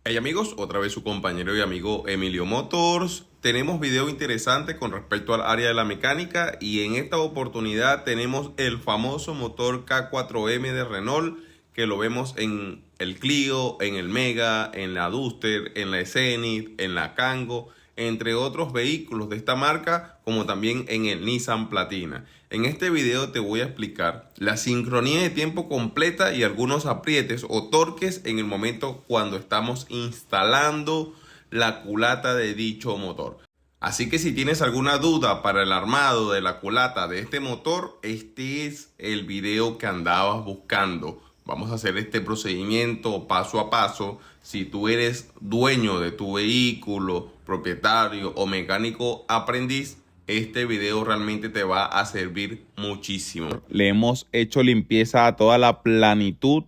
Hey amigos, otra vez su compañero y amigo Emilio Motors. Tenemos video interesante con respecto al área de la mecánica y en esta oportunidad tenemos el famoso motor K4M de Renault que lo vemos en el Clio, en el Mega, en la Duster, en la Zenith, en la Kangoo, entre otros vehículos de esta marca, como también en el Nissan Platina. En este video te voy a explicar la sincronía de tiempo completa y algunos aprietes o torques en el momento cuando estamos instalando la culata de dicho motor. Así que si tienes alguna duda para el armado de la culata de este motor, este es el video que andabas buscando. Vamos a hacer este procedimiento paso a paso. Si tú eres dueño de tu vehículo, propietario o mecánico aprendiz, este video realmente te va a servir muchísimo. Le hemos hecho limpieza a toda la planitud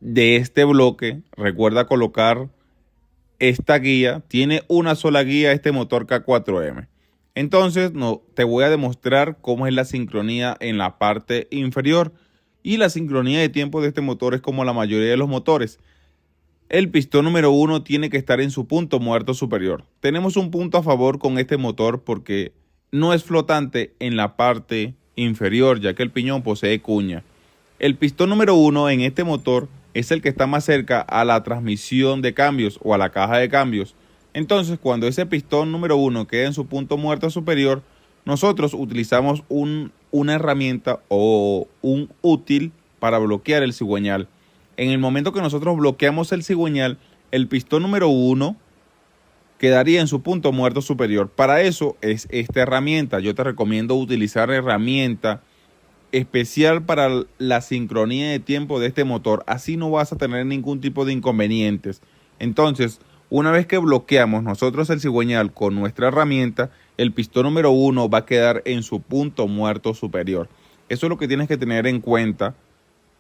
de este bloque. Recuerda colocar esta guía. Tiene una sola guía este motor K4M. Entonces te voy a demostrar cómo es la sincronía en la parte inferior. Y la sincronía de tiempo de este motor es como la mayoría de los motores. El pistón número 1 tiene que estar en su punto muerto superior. Tenemos un punto a favor con este motor porque no es flotante en la parte inferior, ya que el piñón posee cuña. El pistón número 1 en este motor es el que está más cerca a la transmisión de cambios o a la caja de cambios. Entonces, cuando ese pistón número 1 queda en su punto muerto superior, nosotros utilizamos una herramienta o un útil para bloquear el cigüeñal. En el momento que nosotros bloqueamos el cigüeñal, el pistón número 1 quedaría en su punto muerto superior. Para eso es esta herramienta. Yo te recomiendo utilizar herramienta especial para la sincronía de tiempo de este motor. Así no vas a tener ningún tipo de inconvenientes. Entonces, una vez que bloqueamos nosotros el cigüeñal con nuestra herramienta, el pistón número 1 va a quedar en su punto muerto superior. Eso es lo que tienes que tener en cuenta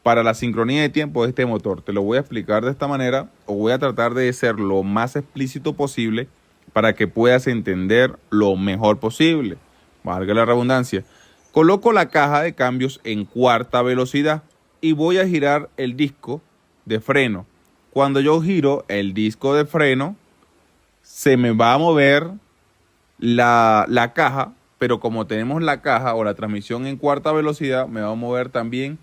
para la sincronía de tiempo de este motor. Te lo voy a explicar de esta manera o voy a tratar de ser lo más explícito posible para que puedas entender lo mejor posible. Valga la redundancia. Coloco la caja de cambios en cuarta velocidad y voy a girar el disco de freno. Cuando yo giro el disco de freno, se me va a mover la caja, pero como tenemos la caja o la transmisión en cuarta velocidad, me va a mover también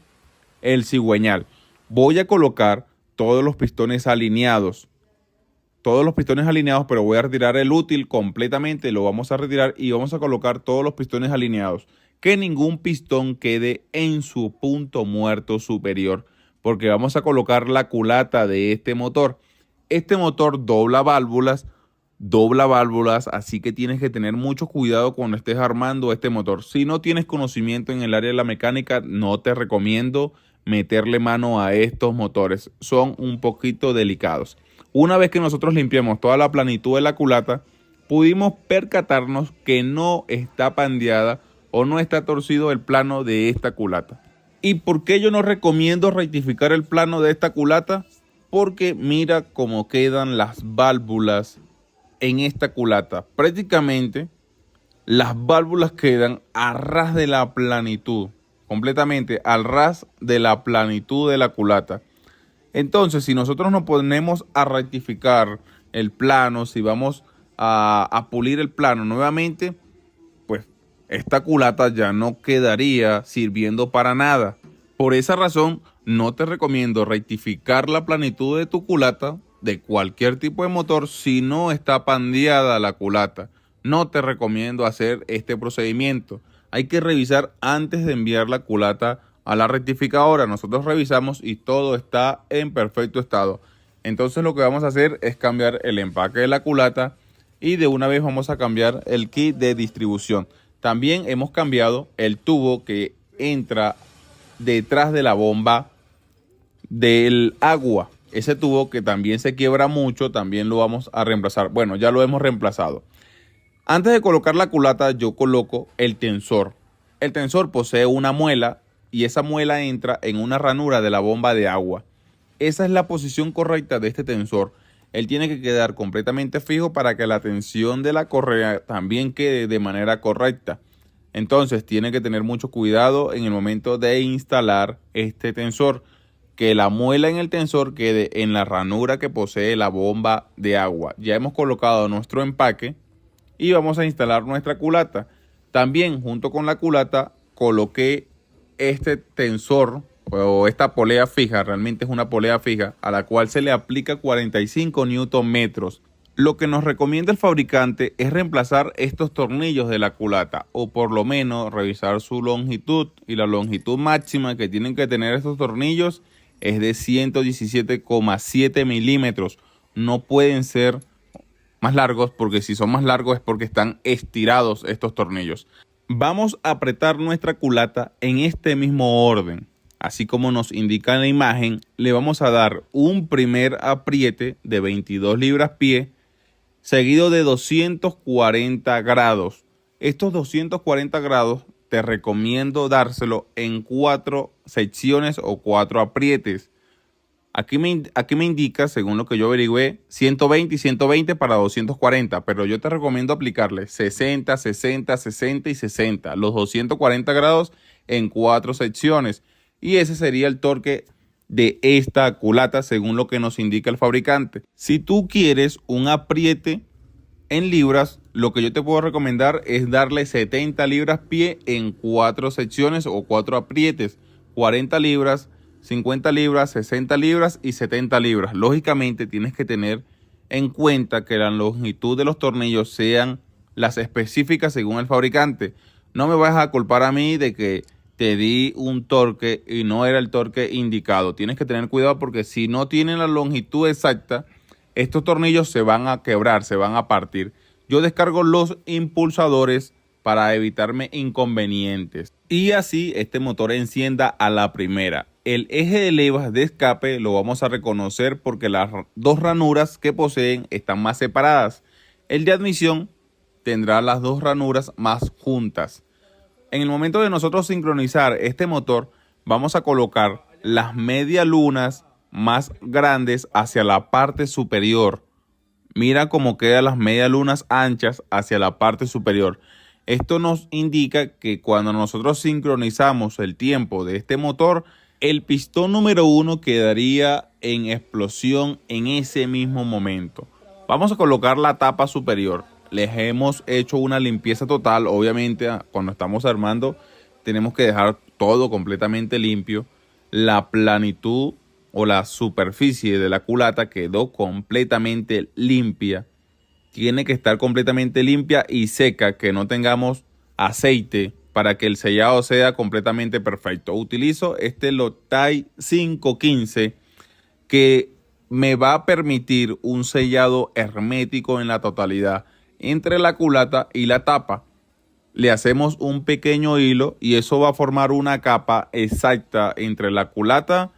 el cigüeñal. Voy a colocar todos los pistones alineados. Pero voy a retirar el útil completamente. Lo vamos a retirar y vamos a colocar todos los pistones alineados. Que ningún pistón quede en su punto muerto superior, porque vamos a colocar la culata de este motor. Este motor dobla válvulas, así que tienes que tener mucho cuidado cuando estés armando este motor. Si no tienes conocimiento en el área de la mecánica, no te recomiendo meterle mano a estos motores. Son un poquito delicados. Una vez que nosotros limpiamos toda la planitud de la culata, pudimos percatarnos que no está pandeada o no está torcido el plano de esta culata. ¿Y por qué yo no recomiendo rectificar el plano de esta culata? Porque mira cómo quedan las válvulas en esta culata. Prácticamente las válvulas quedan a ras de la planitud, completamente al ras de la planitud de la culata. Entonces, si nosotros nos ponemos a rectificar el plano, si vamos a pulir el plano nuevamente, pues esta culata ya no quedaría sirviendo para nada. Por esa razón, no te recomiendo rectificar la planitud de tu culata de cualquier tipo de motor si no está pandeada la culata. No te recomiendo hacer este procedimiento. Hay que revisar antes de enviar la culata a la rectificadora. Nosotros revisamos y todo está en perfecto estado. Entonces lo que vamos a hacer es cambiar el empaque de la culata y de una vez vamos a cambiar el kit de distribución. También hemos cambiado el tubo que entra detrás de la bomba del agua. Ese tubo que también se quiebra mucho, también lo vamos a reemplazar. Bueno, ya lo hemos reemplazado. Antes de colocar la culata, yo coloco el tensor. El tensor posee una muela y esa muela entra en una ranura de la bomba de agua. Esa es la posición correcta de este tensor. Él tiene que quedar completamente fijo para que la tensión de la correa también quede de manera correcta. Entonces tiene que tener mucho cuidado en el momento de instalar este tensor. que la muela en el tensor quede en la ranura que posee la bomba de agua. Ya hemos colocado nuestro empaque y vamos a instalar nuestra culata. También junto con la culata coloqué este tensor o esta polea fija, realmente es una polea fija, a la cual se le aplica 45 Newton metros. Lo que nos recomienda el fabricante es reemplazar estos tornillos de la culata, o por lo menos revisar su longitud, y la longitud máxima que tienen que tener estos tornillos es de 117,7 milímetros. No pueden ser más largos, porque si son más largos es porque están estirados estos tornillos. Vamos a apretar nuestra culata en este mismo orden. Así como nos indica en la imagen, le vamos a dar un primer apriete de 22 libras-pie, seguido de 240 grados. Estos 240 grados te recomiendo dárselo en 4 secciones o 4 aprietes. Aquí me indica, según lo que yo averigüé, 120 y 120 para 240, pero yo te recomiendo aplicarle 60, 60, 60 y 60, los 240 grados en 4 secciones. Y ese sería el torque de esta culata según lo que nos indica el fabricante. Si tú quieres un apriete en libras, lo que yo te puedo recomendar es darle 70 libras-pie en 4 secciones o 4 aprietes, 40 libras, 50 libras, 60 libras y 70 libras. Lógicamente tienes que tener en cuenta que la longitud de los tornillos sean las específicas según el fabricante. No me vas a culpar a mí de que te di un torque y no era el torque indicado. Tienes que tener cuidado porque si no tienen la longitud exacta, estos tornillos se van a quebrar, se van a partir. Yo descargo los impulsadores para evitarme inconvenientes y así este motor encienda a la primera. El eje de levas de escape lo vamos a reconocer porque las dos ranuras que poseen están más separadas. El de admisión tendrá las dos ranuras más juntas. En el momento de nosotros sincronizar este motor, vamos a colocar las medialunas más grandes hacia la parte superior. Mira cómo quedan las medialunas anchas hacia la parte superior. Esto nos indica que cuando nosotros sincronizamos el tiempo de este motor, el pistón número 1 quedaría en explosión en ese mismo momento. Vamos a colocar la tapa superior. Les hemos hecho una limpieza total. Obviamente, cuando estamos armando, tenemos que dejar todo completamente limpio. La planitud o la superficie de la culata quedó completamente limpia. Tiene que estar completamente limpia y seca, que no tengamos aceite para que el sellado sea completamente perfecto. Utilizo este Loctite 515 que me va a permitir un sellado hermético en la totalidad entre la culata y la tapa. Le hacemos un pequeño hilo y eso va a formar una capa exacta entre la culata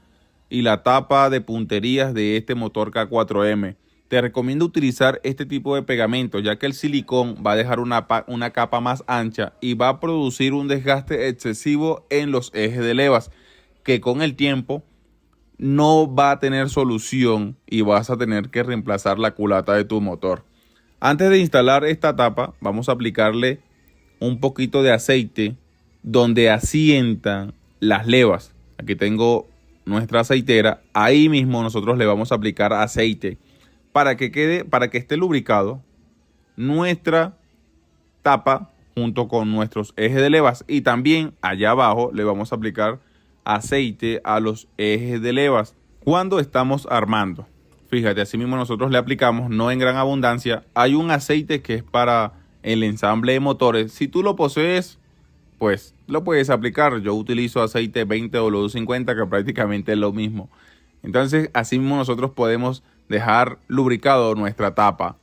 y la tapa de punterías de este motor K4M. Te recomiendo utilizar este tipo de pegamento, ya que el silicón va a dejar una capa más ancha y va a producir un desgaste excesivo en los ejes de levas, que con el tiempo no va a tener solución y vas a tener que reemplazar la culata de tu motor. Antes de instalar esta tapa, vamos a aplicarle un poquito de aceite donde asientan las levas. Aquí tengo nuestra aceitera. Ahí mismo nosotros le vamos a aplicar aceite para que esté lubricado nuestra tapa junto con nuestros ejes de levas. Y también allá abajo le vamos a aplicar aceite a los ejes de levas cuando estamos armando. Fíjate, así mismo nosotros le aplicamos, no en gran abundancia. Hay un aceite que es para el ensamble de motores. Si tú lo posees, pues lo puedes aplicar. Yo utilizo aceite 20W50, que prácticamente es lo mismo. Entonces, así mismo nosotros podemos dejar lubricado nuestra tapa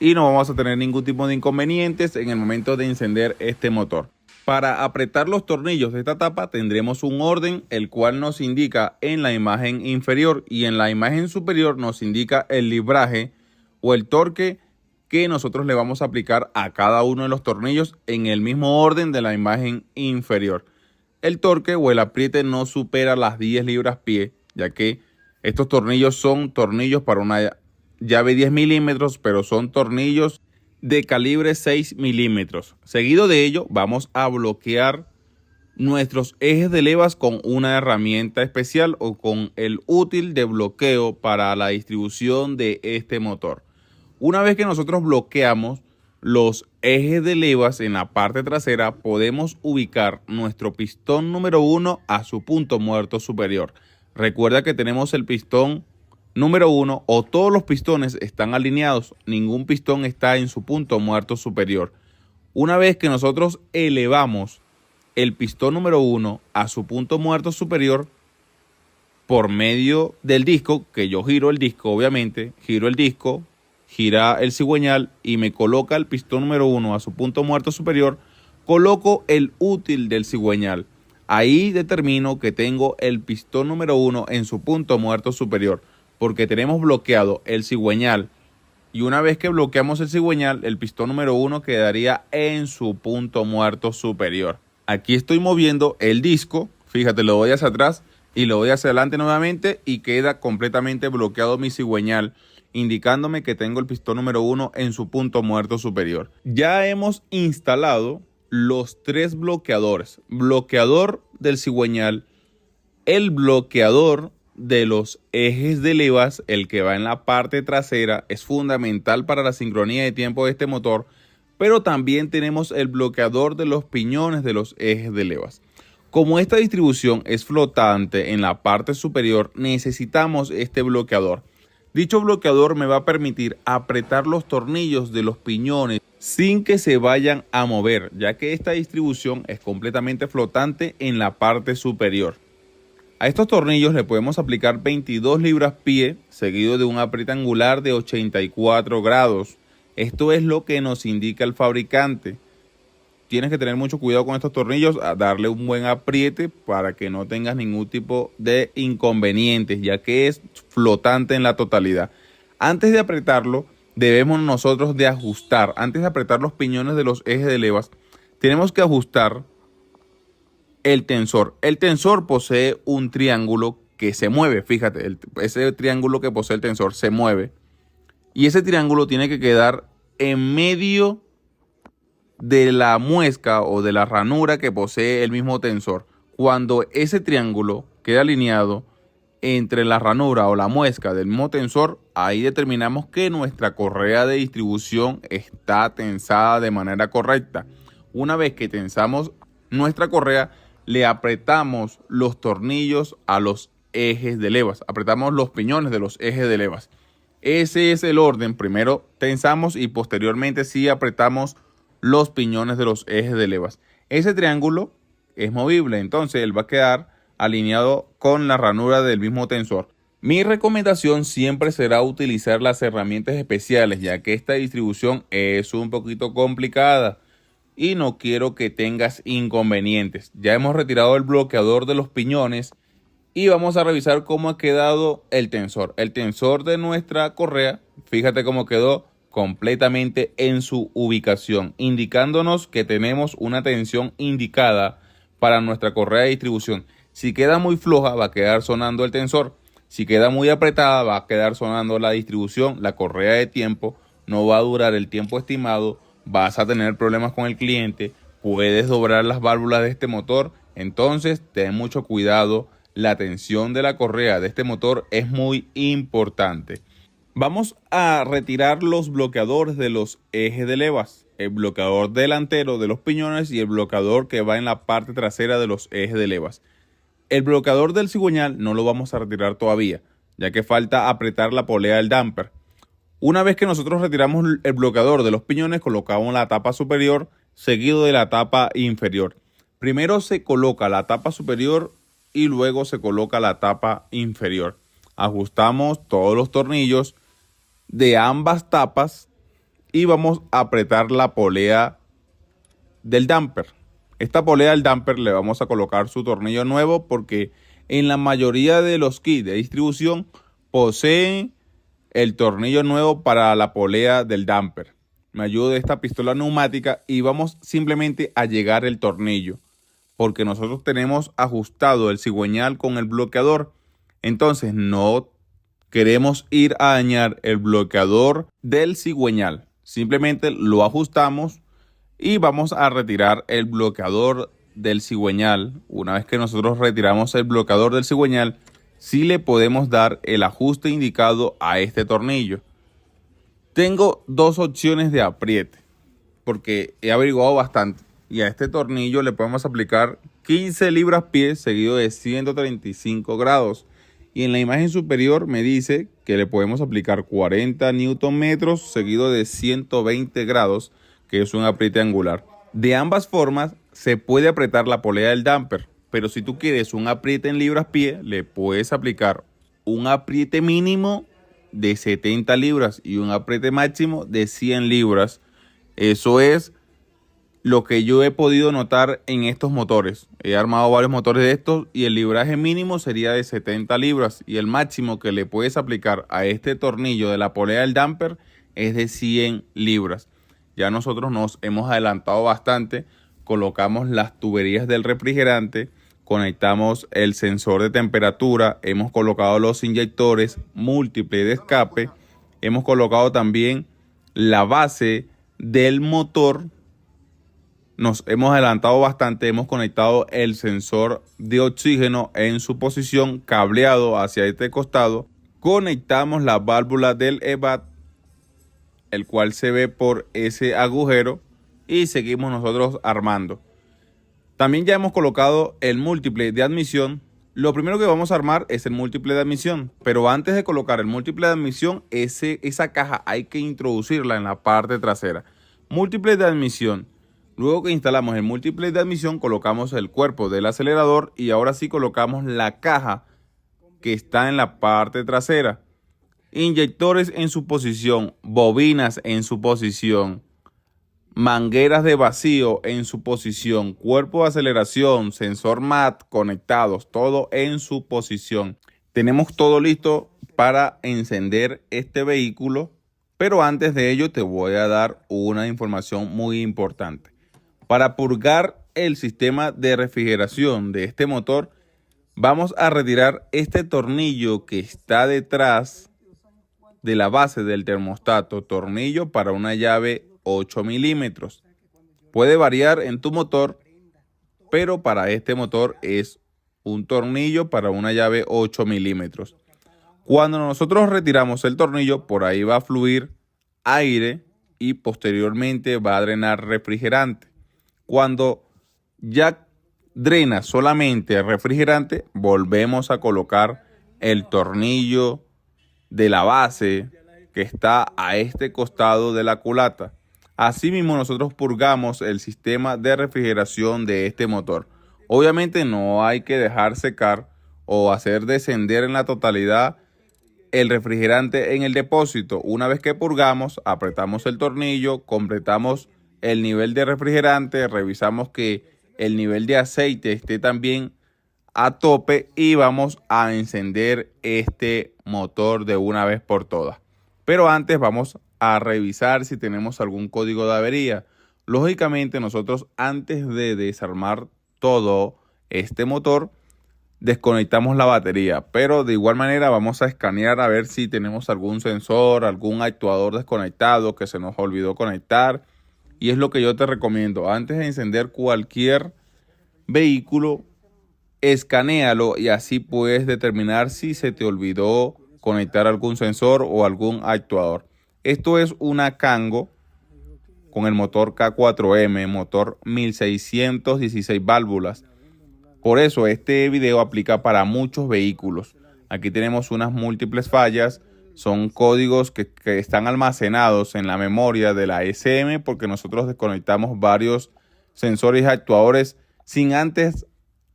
y no vamos a tener ningún tipo de inconvenientes en el momento de encender este motor. Para apretar los tornillos de esta tapa tendremos un orden, el cual nos indica en la imagen inferior, y en la imagen superior nos indica el libraje o el torque que nosotros le vamos a aplicar a cada uno de los tornillos en el mismo orden de la imagen inferior. El torque o el apriete no supera las 10 libras-pie, ya que estos tornillos son tornillos para una llave 10 milímetros, pero son tornillos de calibre 6 milímetros. Seguido de ello, vamos a bloquear nuestros ejes de levas con una herramienta especial o con el útil de bloqueo para la distribución de este motor. Una vez que nosotros bloqueamos los ejes de levas en la parte trasera, podemos ubicar nuestro pistón número 1 a su punto muerto superior. Recuerda que tenemos el pistón número 1 o todos los pistones están alineados, ningún pistón está en su punto muerto superior. Una vez que nosotros elevamos el pistón número 1 a su punto muerto superior por medio del disco, que yo giro el disco, obviamente, giro el disco, gira el cigüeñal y me coloca el pistón número 1 a su punto muerto superior, coloco el útil del cigüeñal. Ahí determino que tengo el pistón número 1 en su punto muerto superior, porque tenemos bloqueado el cigüeñal. Y una vez que bloqueamos el cigüeñal, el pistón número 1 quedaría en su punto muerto superior. Aquí estoy moviendo el disco, fíjate, lo voy hacia atrás y lo voy hacia adelante nuevamente y queda completamente bloqueado mi cigüeñal, indicándome que tengo el pistón número 1 en su punto muerto superior. Ya hemos instalado los 3 bloqueadores: bloqueador del cigüeñal, el bloqueador de los ejes de levas, el que va en la parte trasera, es fundamental para la sincronía de tiempo de este motor, pero también tenemos el bloqueador de los piñones de los ejes de levas. Como esta distribución es flotante en la parte superior, necesitamos este bloqueador. Dicho bloqueador me va a permitir apretar los tornillos de los piñones sin que se vayan a mover, ya que esta distribución es completamente flotante en la parte superior. A estos tornillos le podemos aplicar 22 libras-pie seguido de un apriete angular de 84 grados. Esto es lo que nos indica el fabricante. Tienes que tener mucho cuidado con estos tornillos, a darle un buen apriete para que no tengas ningún tipo de inconvenientes, ya que es flotante en la totalidad. Antes de apretarlo, debemos nosotros de ajustar. Antes de apretar los piñones de los ejes de levas, tenemos que ajustar el tensor. El tensor posee un triángulo que se mueve. Fíjate, ese triángulo que posee el tensor se mueve. Y ese triángulo tiene que quedar en medio de la muesca o de la ranura que posee el mismo tensor. Cuando ese triángulo queda alineado entre la ranura o la muesca del mismo tensor, ahí determinamos que nuestra correa de distribución está tensada de manera correcta. Una vez que tensamos nuestra correa, le apretamos los tornillos a los ejes de levas, apretamos los piñones de los ejes de levas. Ese es el orden. Primero tensamos y posteriormente sí apretamos los piñones de los ejes de levas. Ese triángulo es movible, entonces él va a quedar alineado con la ranura del mismo tensor. Mi recomendación siempre será utilizar las herramientas especiales, ya que esta distribución es un poquito complicada y no quiero que tengas inconvenientes. Ya hemos retirado el bloqueador de los piñones y vamos a revisar cómo ha quedado el tensor. El tensor de nuestra correa, fíjate cómo quedó completamente en su ubicación, indicándonos que tenemos una tensión indicada para nuestra correa de distribución. Si queda muy floja, va a quedar sonando el tensor. Si queda muy apretada, va a quedar sonando la distribución. La correa de tiempo no va a durar el tiempo estimado. Vas a tener problemas con el cliente. Puedes doblar las válvulas de este motor. Entonces, ten mucho cuidado. La tensión de la correa de este motor es muy importante. Vamos a retirar los bloqueadores de los ejes de levas, el bloqueador delantero de los piñones y el bloqueador que va en la parte trasera de los ejes de levas. El bloqueador del cigüeñal no lo vamos a retirar todavía, ya que falta apretar la polea del damper. Una vez que nosotros retiramos el bloqueador de los piñones, colocamos la tapa superior seguido de la tapa inferior. Primero se coloca la tapa superior y luego se coloca la tapa inferior. Ajustamos todos los tornillos de ambas tapas y vamos a apretar la polea del damper. Esta polea del damper le vamos a colocar su tornillo nuevo porque en la mayoría de los kits de distribución poseen el tornillo nuevo para la polea del damper. Me ayuda esta pistola neumática y vamos simplemente a llegar el tornillo porque nosotros tenemos ajustado el cigüeñal con el bloqueador. Entonces no queremos ir a dañar el bloqueador del cigüeñal. Simplemente lo ajustamos y vamos a retirar el bloqueador del cigüeñal, una vez que nosotros retiramos el bloqueador del cigüeñal, sí le podemos dar el ajuste indicado a este tornillo. Tengo dos opciones de apriete, porque he averiguado bastante. Y a este tornillo le podemos aplicar 15 libras-pie seguido de 135 grados. Y en la imagen superior me dice que le podemos aplicar 40 Nm seguido de 120 grados, que es un apriete angular. De ambas formas se puede apretar la polea del damper, pero si tú quieres un apriete en libras-pie, le puedes aplicar un apriete mínimo de 70 libras y un apriete máximo de 100 libras. Eso es lo que yo he podido notar en estos motores. He armado varios motores de estos y el libraje mínimo sería de 70 libras y el máximo que le puedes aplicar a este tornillo de la polea del damper es de 100 libras. Ya nosotros nos hemos adelantado bastante, colocamos las tuberías del refrigerante, conectamos el sensor de temperatura, hemos colocado los inyectores múltiples de escape, hemos colocado también la base del motor. Nos hemos adelantado bastante, hemos conectado el sensor de oxígeno en su posición, cableado hacia este costado. Conectamos la válvula del EVAD, el cual se ve por ese agujero, y seguimos nosotros armando. También ya hemos colocado el múltiple de admisión. Lo primero que vamos a armar es el múltiple de admisión, pero antes de colocar el múltiple de admisión, esa caja hay que introducirla en la parte trasera. Múltiple de admisión. Luego que instalamos el múltiple de admisión, colocamos el cuerpo del acelerador y ahora sí colocamos la caja que está en la parte trasera. Inyectores en su posición, bobinas en su posición, mangueras de vacío en su posición, cuerpo de aceleración, sensor MAT conectados, todo en su posición. Tenemos todo listo para encender este vehículo, pero antes de ello te voy a dar una información muy importante. Para purgar el sistema de refrigeración de este motor, vamos a retirar este tornillo que está detrás de la base del termostato, tornillo para una llave 8 milímetros. Puede variar en tu motor, pero para este motor es un tornillo para una llave 8 milímetros. Cuando nosotros retiramos el tornillo, por ahí va a fluir aire y posteriormente va a drenar refrigerante. Cuando ya drena solamente el refrigerante, volvemos a colocar el tornillo de la base que está a este costado de la culata. Asimismo, nosotros purgamos el sistema de refrigeración de este motor. Obviamente no hay que dejar secar o hacer descender en la totalidad el refrigerante en el depósito. Una vez que purgamos, apretamos el tornillo, completamos el nivel de refrigerante, revisamos que el nivel de aceite esté también a tope y vamos a encender este motor de una vez por todas. Pero antes vamos a revisar si tenemos algún código de avería. Lógicamente nosotros, antes de desarmar todo este motor, desconectamos la batería, pero de igual manera vamos a escanear a ver si tenemos algún sensor, algún actuador desconectado que se nos olvidó conectar. Y es lo que yo te recomiendo: antes de encender cualquier vehículo, escanéalo y así puedes determinar si se te olvidó conectar algún sensor o algún actuador. Esto es una Kangoo con el motor K4M, motor 1616 válvulas. Por eso este video aplica para muchos vehículos. Aquí tenemos unas múltiples fallas. Son códigos que están almacenados en la memoria de la SM porque nosotros desconectamos varios sensores y actuadores sin antes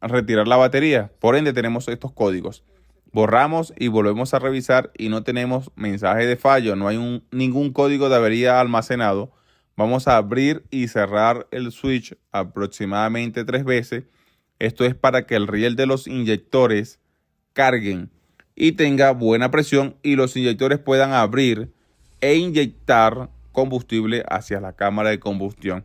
retirar la batería. Por ende tenemos estos códigos. Borramos y volvemos a revisar y no tenemos mensaje de fallo. No hay ningún código de avería almacenado. Vamos a abrir y cerrar el switch aproximadamente 3 veces. Esto es para que el riel de los inyectores carguen y tenga buena presión y los inyectores puedan abrir e inyectar combustible hacia la cámara de combustión.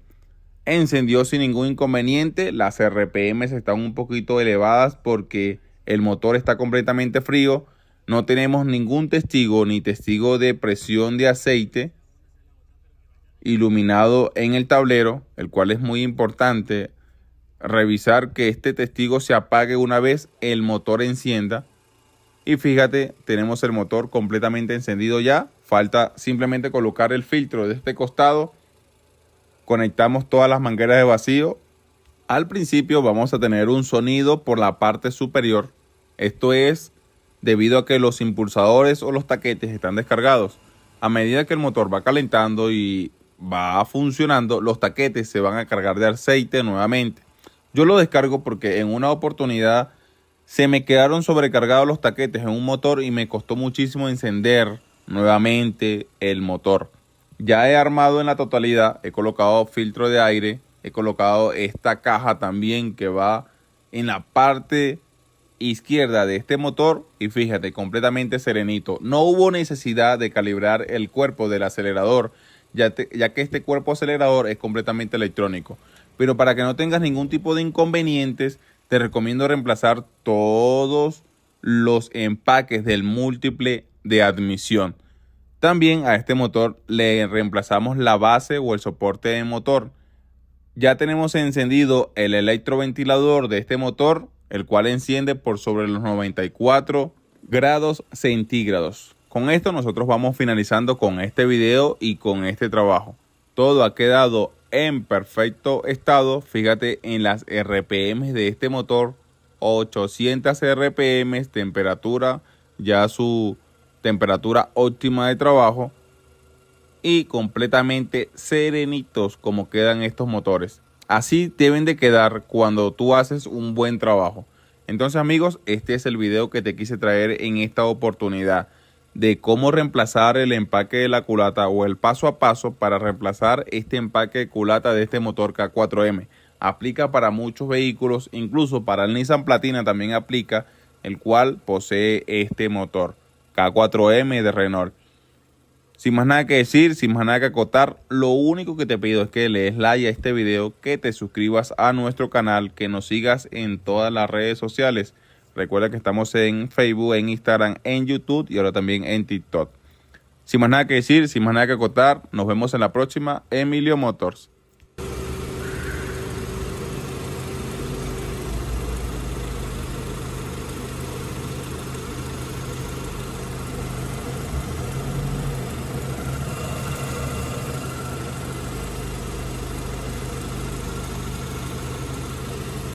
Encendió sin ningún inconveniente. Las RPM están un poquito elevadas porque el motor está completamente frío. No tenemos ningún testigo ni testigo de presión de aceite iluminado en el tablero, el cual es muy importante revisar que este testigo se apague una vez el motor encienda. Y fíjate, tenemos el motor completamente encendido ya. Falta simplemente colocar el filtro de este costado. Conectamos todas las mangueras de vacío. Al principio vamos a tener un sonido por la parte superior. Esto es debido a que los impulsadores o los taquetes están descargados. A medida que el motor va calentando y va funcionando, los taquetes se van a cargar de aceite nuevamente. Yo lo descargo porque en una oportunidad se me quedaron sobrecargados los taquetes en un motor y me costó muchísimo encender nuevamente el motor. Ya he armado en la totalidad, he colocado filtro de aire, he colocado esta caja también que va en la parte izquierda de este motor y fíjate, completamente serenito. No hubo necesidad de calibrar el cuerpo del acelerador, ya que este cuerpo acelerador es completamente electrónico. Pero para que no tengas ningún tipo de inconvenientes, te recomiendo reemplazar todos los empaques del múltiple de admisión. También a este motor le reemplazamos la base o el soporte de motor. Ya tenemos encendido el electroventilador de este motor, el cual enciende por sobre los 94 grados centígrados. Con esto nosotros vamos finalizando con este video y con este trabajo. Todo ha quedado en perfecto estado. Fíjate en las RPM de este motor, 800 RPM, temperatura, ya su temperatura óptima de trabajo y completamente serenitos como quedan estos motores. Así deben de quedar cuando tú haces un buen trabajo. Entonces amigos, este es el video que te quise traer en esta oportunidad de cómo reemplazar el empaque de la culata o el paso a paso para reemplazar este empaque de culata de este motor K4M. Aplica para muchos vehículos, incluso para el Nissan Platina también aplica, el cual posee este motor K4M de Renault. Sin más nada que decir, sin más nada que acotar, lo único que te pido es que le des like a este video, que te suscribas a nuestro canal, que nos sigas en todas las redes sociales. Recuerda que estamos en Facebook, en Instagram, en YouTube y ahora también en TikTok. Sin más nada que decir, sin más nada que acotar, nos vemos en la próxima. Emilio Motors.